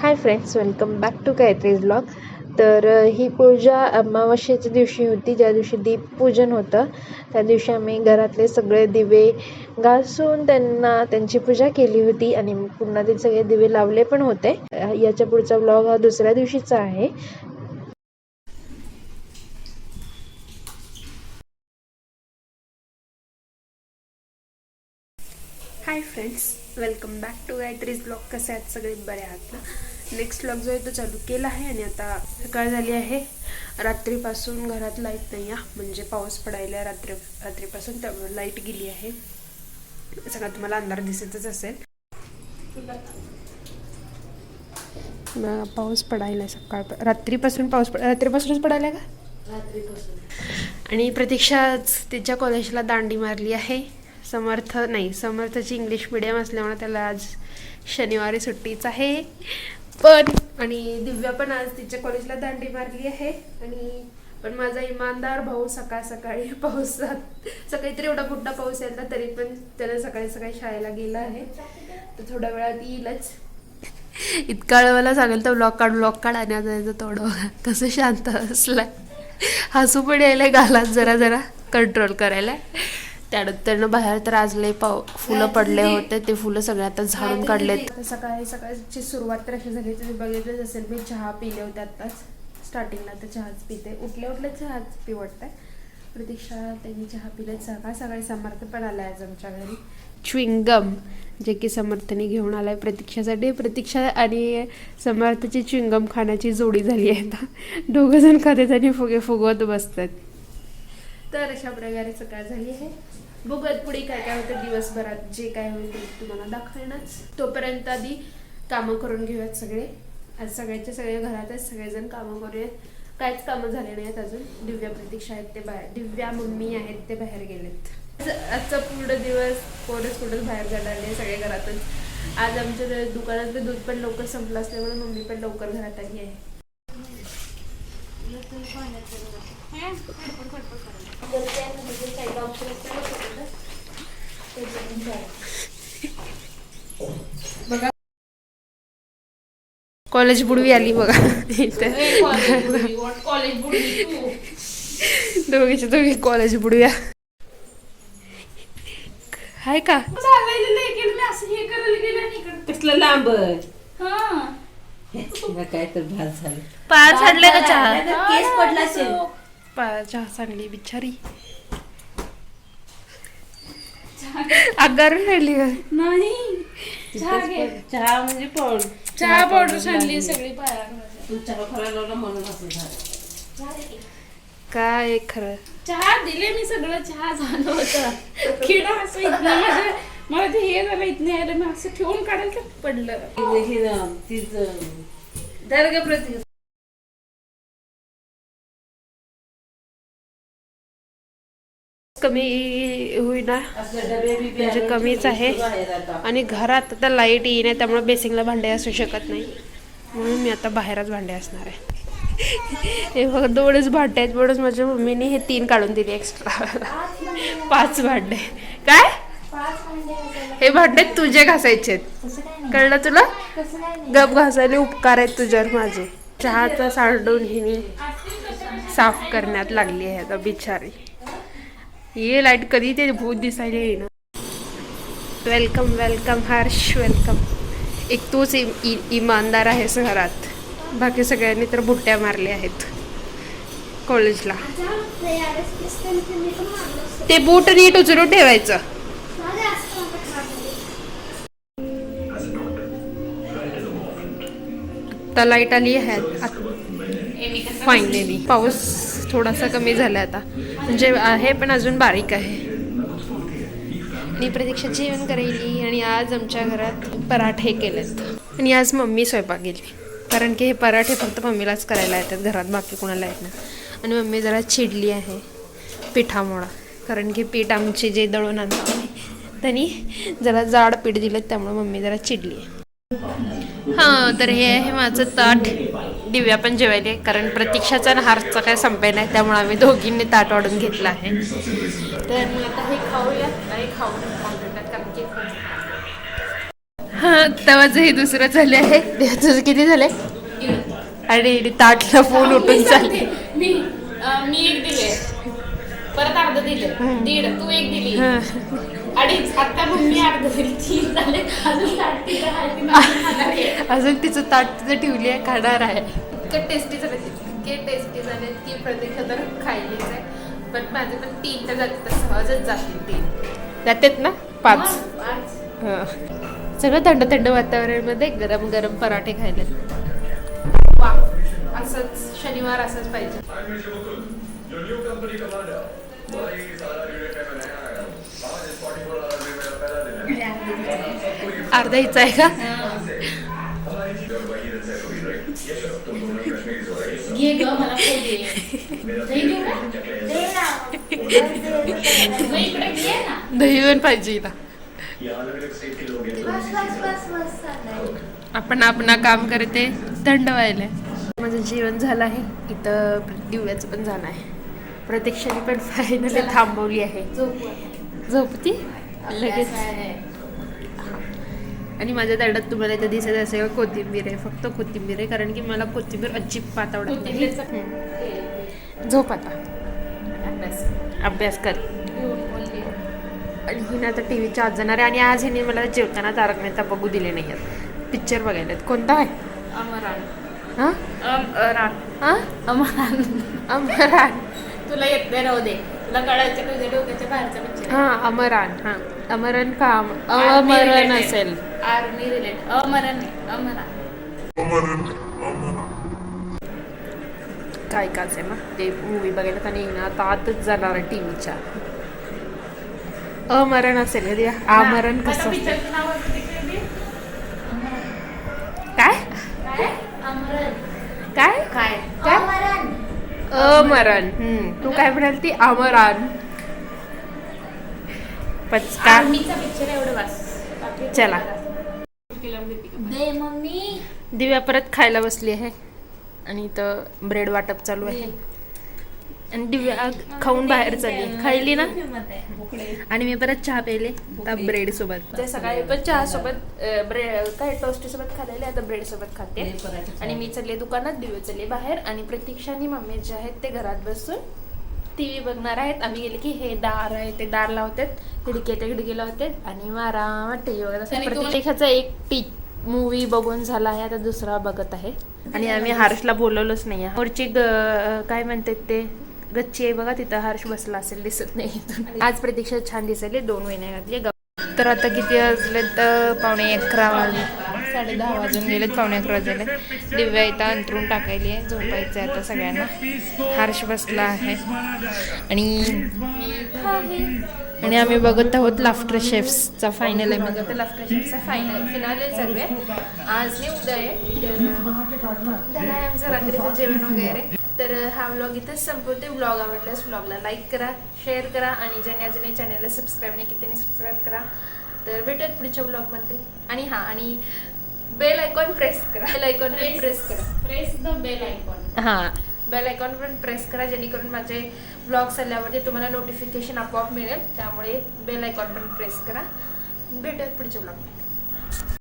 High friends, welcome back to Gayatri's blog. तर ही पूजा अमावस्येच्या दिवशी होती, ज्या दिवशी दीपपूजन होतं. त्या दिवशी आम्ही घरातले सगळे दिवे घासून त्यांची पूजा केली होती आणि पुन्हा ते सगळे दिवे लावले पण होते. याच्या पुढचा ब्लॉग हा दुसऱ्या दिवशीचा आहे. Hi friends, welcome back to Gayatri's blog. कसे आहेत सगळे? बरे आहात ना? नेक्स्ट ब्लॉग जो आहे तो चालू केला आहे आणि आता सकाळ झाली आहे. रात्रीपासून घरात लाईट नाही आहे, म्हणजे पाऊस पडायला आहे रात्रीपासून, त्यामुळे लाईट गेली आहे. सगळं तुम्हाला अंधार दिसतच असेल. पाऊस पडायला रात्रीपासूनच पडायला का? आणि प्रतीक्षाच तिच्या कॉलेजला दांडी मारली आहे. समर्थची इंग्लिश मिडियम असल्यामुळे त्याला आज शनिवारी सुट्टीच आहे. आणि दिव्या पण आज तिच्या कॉलेजला दांडी मारली आहे. पण माझा इमानदार भाऊ सकाळी सकाळी तरी एवढा मोठा पाऊस यायला, तरी पण त्याला सकाळी शाळेला गेला आहे. तर थोड्या वेळात येईलच. इतका वेळ मला सांगेल तर ब्लॉग काढ आणि आता थोडं कसं शांत असलाय. हसू पण यायला गालात जरा कंट्रोल करायला. त्यानंतर बाहेर तर आज लय फुलं पडले होते, ते फुलं सगळे आता झाडून काढलेत. सकाळची सुरुवात तर अशी झाली, तुम्ही बघितलंच असेल. मी चहा पिले होते आत्ताच स्टार्टिंगला, तर चहाच पिते. उठल्या चहाच पिवटतंय. प्रतीक्षा त्यांनी चहा पिले. सकाळी समर्थ पण आलाय आज आमच्या घरी. च्विंगम जे की समर्थने घेऊन आलाय प्रतीक्षासाठी. प्रतीक्षा आणि समर्थची च्विंगम खाण्याची जोडी झाली आहे आता. दोघं जण खातात आणि फुगवत बसतात. तर अशा प्रकारे सकाळ झाली आहे. बघूयात पुढे काय होतं दिवसभरात. जे काय होईल ते तुम्हाला दाखवेनच. तोपर्यंत आधी कामं करून घेऊयात सगळे. आज सगळे घरात आहेत, सगळेजण कामं करूयात. काहीच कामं झाले नाहीत अजून. दिव्या प्रतीक्षा आहेत ते बाहेर, दिव्या मम्मी आहेत ते बाहेर गेलेत. आजचा पूर्ण दिवस कोणच बाहेर जाणार नाही, सगळे घरातच. आज आमच्या दुकानातलं दूध पण लवकर संपलं असल्यामुळे मम्मी पण लवकर घरात आली आहे. बघा कॉलेज बुडवी आली बघा. दोघी कॉलेज बुडव्या हाय का? कसलं लांब काय तर भात झालं. पाय छाडले का चहा? केस पडला असेल. चहा सांगली बिचारी. आगारून राहिली का? नाही, चहा म्हणजे चहा पावडर सांडली सगळी पायावर. तू चहा करायला म्हणून असं झालं. काय खरं चहा दिले मी, सगळं चहा झालं होतं. किडा असं इथनं मला ते हे झालं, इथनं यायला मी असं ठेवून काढायला तर पडलं. कमी होईना म्हणजे कमीच आहे. आणि घरात आता लाईट येईना, त्यामुळे बेसिंगला भांडे असू शकत नाही, म्हणून मी आता बाहेरच भांडे असणार आहे. हे बघा 2च भांडे आहेत, म्हणून माझ्या मम्मीने हे 3 काढून दिले एक्स्ट्रा. 5 भांडे. काय हे भांडे तुझे घासायचे, कळलं तुला? गप घासायला उपकार आहेत तुझ्यावर माझे. चहाचा सांडून हिने साफ करण्यात लागली आहे आता बिचारी. ये लाईट कधी ते भूत दिसायला येईना. Welcome Harsh, welcome. एक तूच इमानदार आहेस घरात, बाकी सगळ्यांनी तर बुट्ट्या मारल्या आहेत कॉलेजला. ते बूट नीट उचलून ठेवायचं. आता लाईट आली आहे फायनली. पाऊस थोडासा कमी झाला आता, म्हणजे आहे पण अजून बारीक आहे. आणि प्रतीक्षा जेवण करायली. आणि आज आमच्या घरात पराठे केलेत. आणि आज मम्मी स्वयंपाक गेली, कारण की हे पराठे फक्त मम्मीलाच करायला येतात घरात, बाकी कोणाला येत नाही. आणि मम्मी जरा चिडली आहे पिठामुळं, कारण की पीठ आमचे जे दळून आणतो त्यांनी जरा जाड पीठ दिलं, त्यामुळे मम्मी जरा चिडली आहे. हां, तर हे आहे माझं ताट. दिव्या पण जेवायली, कारण प्रतीक्षाचा आणि हारचा काय संपे नाही, त्यामुळे आम्ही दोघींनी ताट वाढून घेतलं आहे. तर आता हे खाऊया आणि खाऊन कारण की हा तवाच हे दुसरं झाले आहे. तुझं किती झाले? आणि ताटला फोन उठून चालले. मी एक दिले, परत अर्ध दिले, दीड तू एक दिली, अडीच आता मम्मी अर्ध दिली, 3 झाले. अजून ताट तिला आहे, ती नवीन खाणार आहे. अजून तिचं ताट तिचं ठेवली आहे, खाणार आहे. इतकं टेस्टी झाले, इतके टेस्टी झाले की प्रत्येक तर खायलीच आहे. पण माझे पण 3 तर जातात, सहजच जातील 3 जातात ना 5. सगळं थंड थंड वातावरणमध्ये गरम गरम पराठे खायला. वा, असंच शनिवार असंच पाहिजे. अर्धा हिचा आहे का? घे ग, मला खाऊ दे. दही देऊ का? दे ना. मग इकडे घे ना. दही पण पाहिजे हिला. आपण काम करते थंड व्हायला. माझं जेवण झालं आहे. इथं दिव्याचं पण झालं आहे. प्रतीक्षाने पण फायनली थांबवली आहे. झोपती लगेच. आणि माझ्या ताटात तुम्हाला इथं दिसत असेल कोथिंबीर आहे, फक्त कोथिंबीर आहे, कारण की मला कोथिंबीर अजिबात आवडत नाही. झोप आता, अभ्यास कर. आणि हिने आता टी व्हीच्या आत जाणार आहे. आणि आज हिने मला जेवताना तारक मेहता बघू दिले नाही आहेत. पिक्चर बघायला. कोणता आहे? अमरान. हां अमरान. हां अमरान. अमरान. तुला येत नाही, राहू दे. तुला कळायचं तुझ्या डोक्याच्या बाहेरचा पिक्चर. हां अमरान. हां अमरान का अमरान असेल. Army related. अमरान नाही, अमरान. काय काच आहे ना ते मूवी बघायला. आणि हिनं आता आतच जाणार आहे टी व्हीच्या. अमरण असेल का? आमरण कसं असतं? काय काय काय काय? अमरण. तू काय म्हणाल ती? अमरान. पचका. आर्मीचा पिक्चर एवढं बस. चला. दे मम्मी. दिव्या परत खायला बसली आहे. आणि इथं ब्रेड वाटप चालू आहे. आणि दिव्या खाऊन बाहेर चालली. खायली ना. आणि मी परत चहा प्यायले ब्रेड सोबत. ते सकाळी पण चहा सोबत ब्रेड काय टोस्ट सोबत खाल्लेले, आता ब्रेड सोबत खाते. आणि मी चालले दुकानात, दिव्या चालले बाहेर. आणि प्रतीक्षा आणि मम्मी जे आहेत ते घरात बसून टीव्ही बघणार आहेत. आम्ही गेले की हे दार आहे ते दार लावतात, खिडकी लावतात आणि मग आरामात टीव्ही बघत असतात. प्रत्येकाचा एक मूवी बघून झाला आहे, आता दुसरा बघत आहे. आणि आम्ही हर्षला बोलवलंच नाही. वरची काय म्हणतात ते गच्ची आहे बघा, तिथं हर्ष बसला असेल, दिसत नाही. आज प्रतीक्षा छान दिसले. 2 वेण्या घातली. तर आता किती वाजले? तर 11:45 वाजले. 10:30 वाजून गेलेत. 11:45 वाजले. दिव्या इथं अंतरून टाकायली आहे. झोपायचं आहे आता सगळ्यांना. हर्ष बसला आहे. आणि आम्ही बघत आहोत लाफ्टर शेफ्सचा फायनल आहे. मग आता लाफ्टर शेफ्सचा फिनाले चालू आहे. आज नाही उद्या आहे. तर आहे आमचं रात्रीचं जेवण वगैरे. तर हा व्लॉग इथंच संपवते. व्लॉग आवडल्यास व्लॉगला लाईक करा, शेअर करा आणि ज्याने अजूनही चॅनलला सबस्क्राईब नाही की त्यांनी सबस्क्राईब करा. तर भेटूयात पुढच्या व्लॉगमध्ये. आणि बेल आयकॉन प्रेस करा. Press the bell icon. हां बेल आयकॉन पण प्रेस करा, जेणेकरून माझे व्लॉग्स आल्यावरती तुम्हाला नोटिफिकेशन आपोआप मिळेल. त्यामुळे बेल आयकॉन पण प्रेस करा. भेटूयात पुढच्या व्लॉगमध्ये.